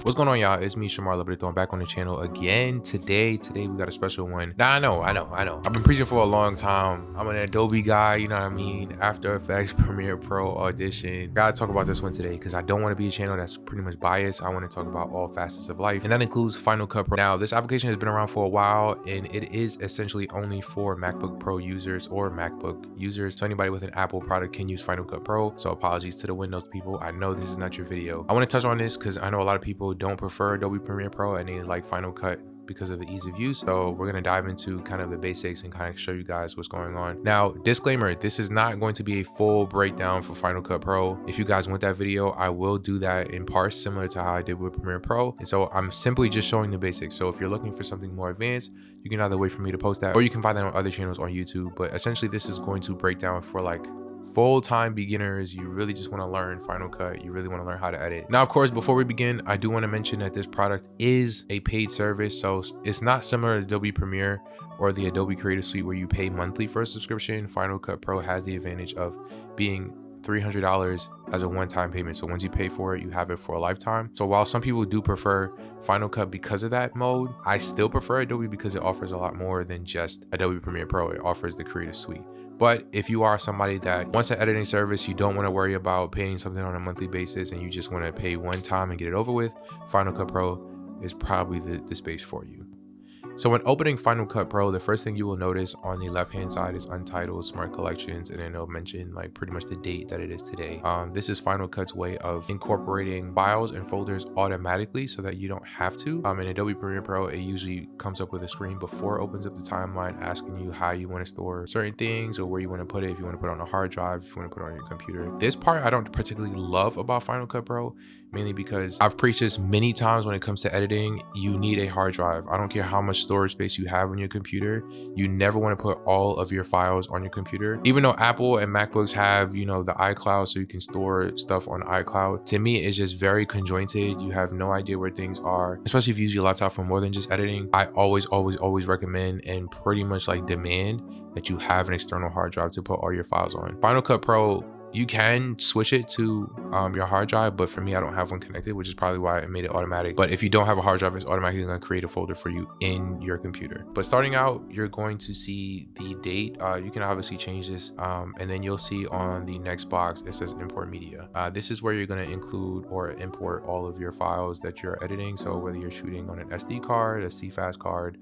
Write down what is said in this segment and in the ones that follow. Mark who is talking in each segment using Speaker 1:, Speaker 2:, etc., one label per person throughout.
Speaker 1: What's going on, y'all? It's me, Shamar Liberto. I'm back on the channel again. Today we got a special one. Now, I know. I've been preaching for a long time. I'm an Adobe guy, you know what I mean? After Effects, Premiere Pro, Audition. Gotta talk about this one today because I don't want to be a channel that's pretty much biased. I want to talk about all facets of life, and that includes Final Cut Pro. Now, this application has been around for a while, and it is essentially only for MacBook Pro users or MacBook users. So anybody with an Apple product can use Final Cut Pro. So apologies to the Windows people. I know this is not your video. I want to touch on this because I know a lot of people don't prefer Adobe Premiere Pro and they like Final Cut because of the ease of use. So we're going to dive into kind of the basics and kind of show you guys what's going on. Now, disclaimer, this is not going to be a full breakdown for Final Cut Pro. If you guys want that video, I will do that in parts similar to how I did with Premiere Pro. And so I'm simply just showing the basics. So if you're looking for something more advanced, you can either wait for me to post that or you can find that on other channels on YouTube. But essentially this is going to break down for like full-time beginners. You really just want to learn Final Cut. You really want to learn how to edit. Now, of course, before we begin, I do want to mention that this product is a paid service. So it's not similar to Adobe Premiere or the Adobe Creative Suite where you pay monthly for a subscription. Final Cut Pro has the advantage of being $300 as a one-time payment. So once you pay for it, you have it for a lifetime. So while some people do prefer Final Cut because of that mode, I still prefer Adobe because it offers a lot more than just Adobe Premiere Pro. It offers the Creative Suite. But if you are somebody that wants an editing service, you don't want to worry about paying something on a monthly basis and you just want to pay one time and get it over with, Final Cut Pro is probably the space for you. So when opening Final Cut Pro, the first thing you will notice on the left-hand side is Untitled Smart Collections, and then it'll mention like pretty much the date that it is today. This is Final Cut's way of incorporating files and folders automatically so that you don't have to. In Adobe Premiere Pro, it usually comes up with a screen before it opens up the timeline asking you how you want to store certain things or where you want to put it, if you want to put it on a hard drive, if you want to put it on your computer. This part I don't particularly love about Final Cut Pro, mainly because I've preached this many times when it comes to editing. You need a hard drive. I don't care how much storage space you have on your computer. You never want to put all of your files on your computer. Even though Apple and MacBooks have, you know, the iCloud so you can store stuff on iCloud, to me it's just very conjointed. You have no idea where things are, especially if you use your laptop for more than just editing. I always recommend and pretty much like demand that you have an external hard drive to put all your files on. Final Cut Pro, you can switch it to your hard drive, but for me, I don't have one connected, which is probably why it made it automatic. But if you don't have a hard drive, it's automatically going to create a folder for you in your computer. But starting out, you're going to see the date. You can obviously change this, and then you'll see on the next box, it says import media. This is where you're going to include or import all of your files that you're editing. So whether you're shooting on an SD card, a CFast card,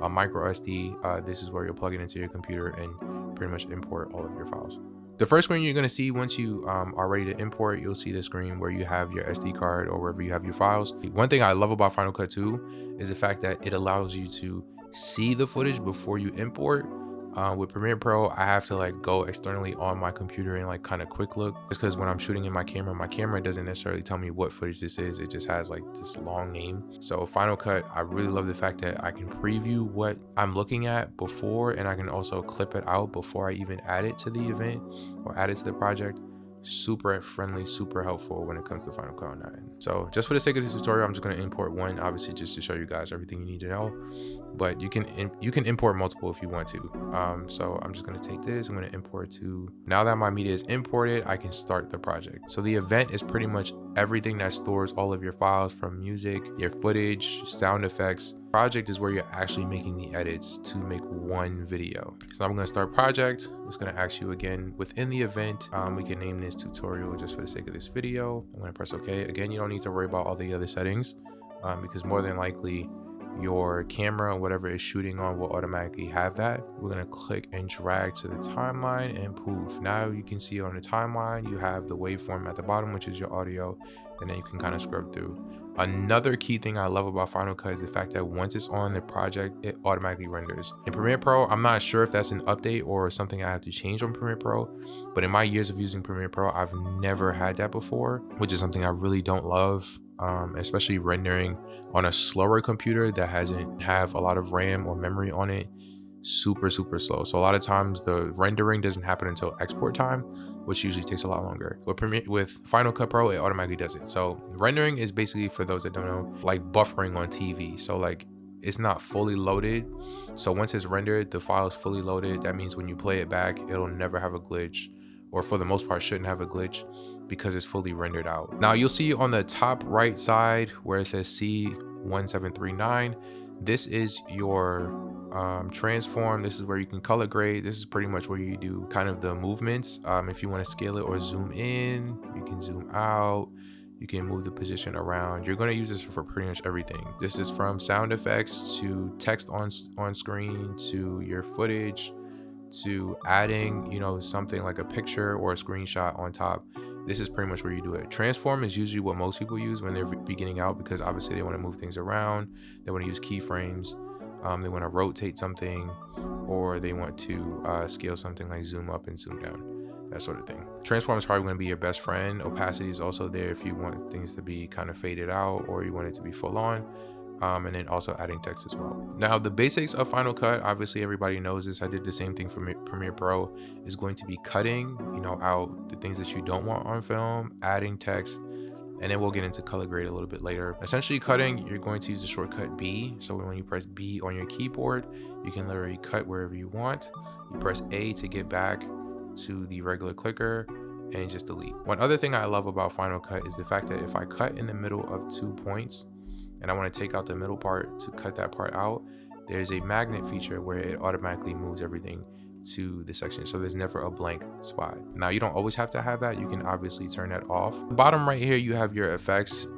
Speaker 1: a micro SD, this is where you'll plug it into your computer and pretty much import all of your files. The first screen you're going to see once you are ready to import, you'll see the screen where you have your SD card or wherever you have your files. One thing I love about Final Cut 2 is the fact that it allows you to see the footage before you import. With Premiere Pro, I have to like go externally on my computer and like kind of quick look, just because when I'm shooting in my camera doesn't necessarily tell me what footage this is. It just has like this long name. So Final Cut, I really love the fact that I can preview what I'm looking at before, and I can also clip it out before I even add it to the event or add it to the project. Super friendly, super helpful when it comes to Final Cut on that end. So just for the sake of this tutorial, I'm just going to import one, obviously just to show you guys everything you need to know, but you can import multiple if you want to. So I'm just going to take this, I'm going to import to, now that my media is imported, I can start the project. So the event is pretty much everything that stores all of your files, from music, your footage, sound effects. Project is where you're actually making the edits to make one video. So I'm going to start project. It's going to ask you again within the event. We can name this tutorial just for the sake of this video. I'm going to press OK. Again, you don't need to worry about all the other settings because more than likely your camera and whatever is shooting on will automatically have that. We're going to click and drag to the timeline and poof. Now you can see on the timeline, you have the waveform at the bottom, which is your audio, and then you can kind of scrub through. Another key thing I love about Final Cut is the fact that once it's on the project, it automatically renders. In Premiere Pro, I'm not sure if that's an update or something I have to change on Premiere Pro, but in my years of using Premiere Pro, I've never had that before, which is something I really don't love. Especially rendering on a slower computer that hasn't have a lot of RAM or memory on it. Super slow. So a lot of times the rendering doesn't happen until export time, which usually takes a lot longer. With Final Cut Pro, it automatically does it. So rendering is basically, for those that don't know, like buffering on TV. So like it's not fully loaded. So once it's rendered, the file is fully loaded. That means when you play it back, it'll never have a glitch or for the most part shouldn't have a glitch because it's fully rendered out. Now you'll see on the top right side where it says C1739, this is your transform. This is where you can color grade. This is pretty much where you do kind of the movements. If you want to scale it or zoom in, you can zoom out. You can move the position around. You're going to use this for pretty much everything. This is from sound effects to text on screen to your footage to adding, you know, something like a picture or a screenshot on top. This is pretty much where you do it. Transform is usually what most people use when they're beginning out, because obviously they want to move things around. They want to use keyframes. They want to rotate something, or they want to scale something like zoom up and zoom down, that sort of thing. Transform is probably going to be your best friend. Opacity is also there if you want things to be kind of faded out or you want it to be full on. And then also adding text as well. Now the basics of Final Cut, obviously everybody knows this. I did the same thing for Premiere Pro. Is going to be cutting, you know, out the things that you don't want on film, adding text, and then we'll get into color grade a little bit later. Essentially cutting, you're going to use the shortcut B. So when you press B on your keyboard, you can literally cut wherever you want. You press A to get back to the regular clicker and just delete. One other thing I love about Final Cut is the fact that if I cut in the middle of 2 points and I want to take out the middle part to cut that part out, there's a magnet feature where it automatically moves everything to the section, so there's never a blank spot. Now you don't always have to have that. You can obviously turn that off. The bottom right here, you have your effects.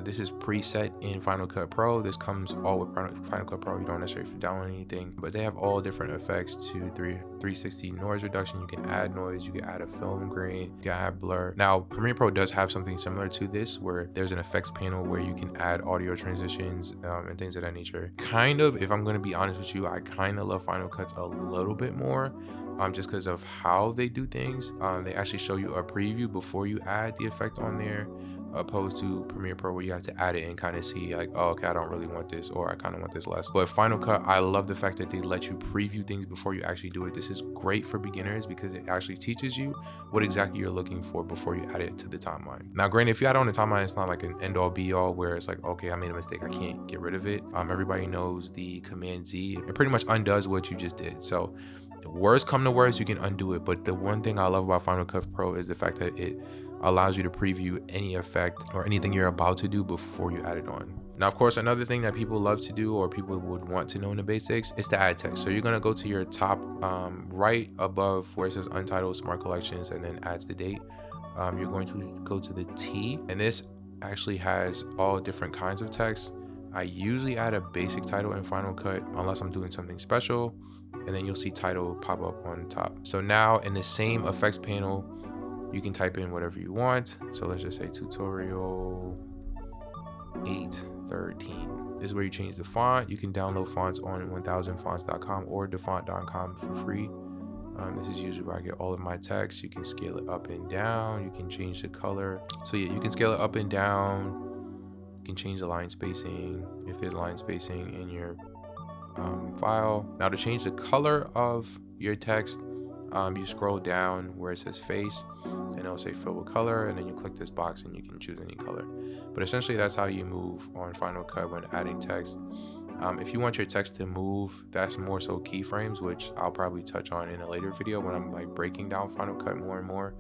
Speaker 1: This is preset in Final Cut Pro. This comes all with Final Cut Pro. You don't necessarily have to download anything, but they have all different effects to 360 noise reduction. You can add noise, you can add a film grain, you can add blur. Now Premiere Pro does have something similar to this, where there's an effects panel where you can add audio transitions and things of that nature. Kind of, if I'm going to be honest with you, I kind of love Final Cuts a little bit more. Just because of how they do things. They actually show you a preview before you add the effect on there, opposed to Premiere Pro where you have to add it and kind of see like, oh, okay, I don't really want this, or I kind of want this less. But Final Cut, I love the fact that they let you preview things before you actually do it. This is great for beginners because it actually teaches you what exactly you're looking for before you add it to the timeline. Now granted, if you add it on the timeline, it's not like an end all be all where it's like, okay, I made a mistake, I can't get rid of it. Everybody knows the Command Z. It pretty much undoes what you just did. So worst come to worst, you can undo it. But the one thing I love about Final Cut Pro is the fact that it allows you to preview any effect or anything you're about to do before you add it on. Now, of course, another thing that people love to do, or people would want to know in the basics, is to add text. So you're going to go to your top right above where it says Untitled Smart Collections and then adds the date. You're going to go to the T, and this actually has all different kinds of text. I usually add a basic title in Final Cut unless I'm doing something special, and then you'll see title pop up on top. So now in the same effects panel, you can type in whatever you want. So let's just say tutorial 813. This is where you change the font. You can download fonts on 1000fonts.com or defont.com for free. This is usually where I get all of my text. You can scale it up and down. You can change the color. So yeah, you can scale it up and down. You can change the line spacing if there's line spacing in your file. Now to change the color of your text, you scroll down where it says face and it'll say fill with color, and then you click this box and you can choose any color. But essentially that's how you move on Final Cut when adding text. If you want your text to move, that's more so keyframes, which I'll probably touch on in a later video when I'm like breaking down Final Cut more and more.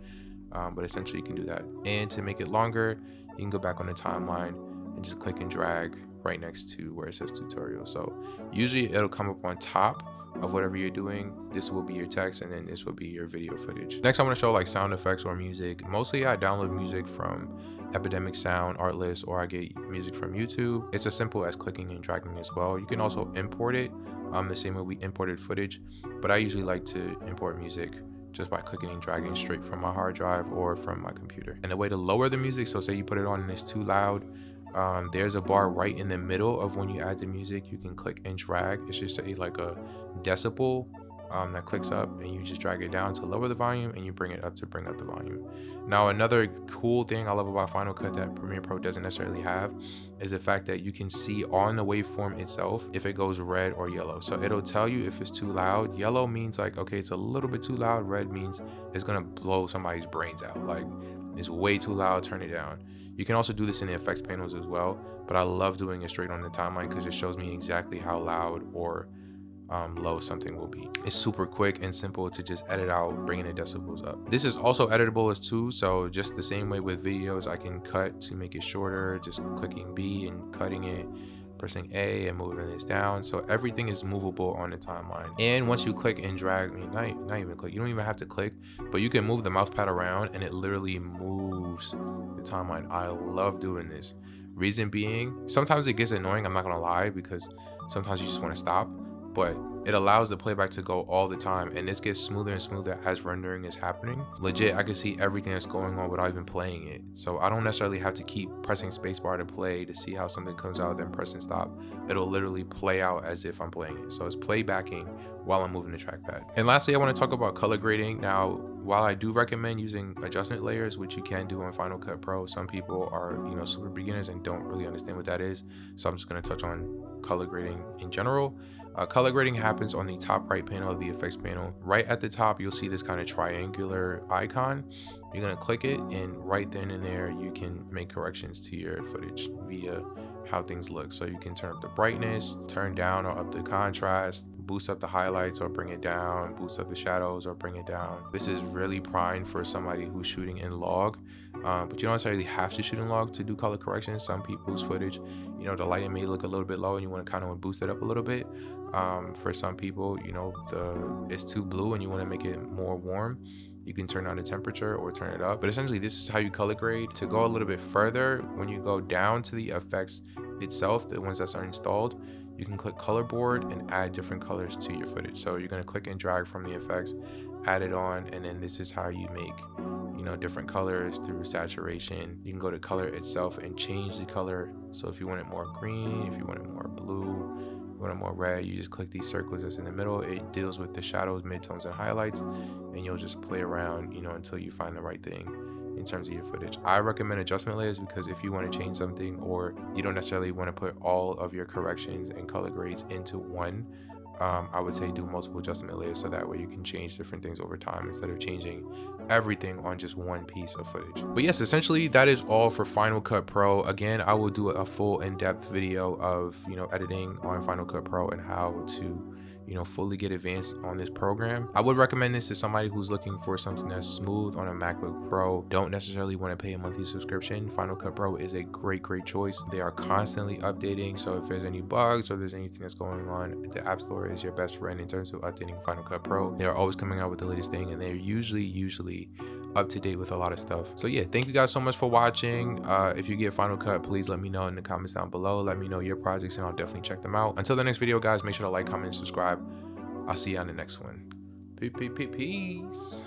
Speaker 1: But essentially you can do that. And to make it longer, you can go back on the timeline and just click and drag right next to where it says tutorial. So usually it'll come up on top of whatever you're doing. This will be your text, and then this will be your video footage. Next, I'm going to show like sound effects or music. Mostly I download music from Epidemic Sound, Artlist, or I get music from YouTube. It's as simple as clicking and dragging as well. You can also import it the same way we imported footage, but I usually like to import music just by clicking and dragging straight from my hard drive or from my computer. And the way to lower the music, so say you put it on and it's too loud, there's a bar right in the middle of when you add the music. You can click and drag. It's just like a decibel that clicks up, and you just drag it down to lower the volume, and you bring it up to bring up the volume. Now another cool thing I love about Final Cut that Premiere Pro doesn't necessarily have is the fact that you can see on the waveform itself if it goes red or yellow. So it'll tell you if it's too loud. Yellow means like, okay, it's a little bit too loud. Red means it's gonna blow somebody's brains out, like it's way too loud, turn it down. You can also do this in the effects panels as well, but I love doing it straight on the timeline because it shows me exactly how loud or low something will be. It's super quick and simple to just edit out, bringing the decibels up. This is also editable as too, so just the same way with videos, I can cut to make it shorter, just clicking B and cutting it, pressing A and moving this down. So everything is movable on the timeline. And once you click and drag, I mean, not even click, you don't even have to click, but you can move the mouse pad around and it literally moves the timeline. I love doing this. Reason being, sometimes it gets annoying, I'm not gonna lie, because sometimes you just want to stop, but it allows the playback to go all the time, and this gets smoother and smoother as rendering is happening. Legit, I can see everything that's going on without even playing it, so I don't necessarily have to keep pressing spacebar to play to see how something comes out, then press and stop. It'll literally play out as if I'm playing it, so it's playbacking while I'm moving the trackpad. And lastly, I want to talk about color grading. Now, while I do recommend using adjustment layers, which you can do on Final Cut Pro, some people are, super beginners and don't really understand what that is, so I'm just going to touch on color grading in general. Color grading happens on the top right panel of the effects panel. Right at the top, you'll see this kind of triangular icon. You're going to click it, and right then and there, you can make corrections to your footage via how things look. So you can turn up the brightness, turn down or up the contrast, boost up the highlights or bring it down, boost up the shadows or bring it down. This is really prime for somebody who's shooting in log, but you don't necessarily have to shoot in log to do color corrections. Some people's footage, the lighting may look a little bit low and you want to kind of boost it up a little bit. For some people, it's too blue and you want to make it more warm. You can turn down the temperature or turn it up, but essentially this is how you color grade. To go a little bit further, when you go down to the effects itself, the ones that are installed, you can click color board and add different colors to your footage. So you're going to click and drag from the effects, add it on, and then this is how you make different colors through saturation. You can go to color itself and change the color. So if you want it more green, if you want it more blue, you want it more red, you just click these circles that's in the middle. It deals with the shadows, midtones, and highlights, and you'll just play around until you find the right thing in terms of your footage. I recommend adjustment layers because if you want to change something, or you don't necessarily want to put all of your corrections and color grades into one, I would say do multiple adjustment layers, so that way you can change different things over time instead of changing everything on just one piece of footage. But yes, essentially that is all for Final Cut Pro. Again, I will do a full in-depth video of editing on Final Cut Pro and how to fully get advanced on this program. I would recommend this to somebody who's looking for something that's smooth on a MacBook Pro, don't necessarily want to pay a monthly subscription. Final Cut Pro is a great choice. They are constantly updating, so if there's any bugs or there's anything that's going on, the App Store is your best friend in terms of updating Final Cut Pro. They're always coming out with the latest thing, and they're usually up to date with a lot of stuff. So yeah, thank you guys so much for watching. If you get Final Cut, please let me know in the comments down below. Let me know your projects and I'll definitely check them out. Until the next video, guys, make sure to like, comment, and subscribe. I'll see you on the next one. Peace.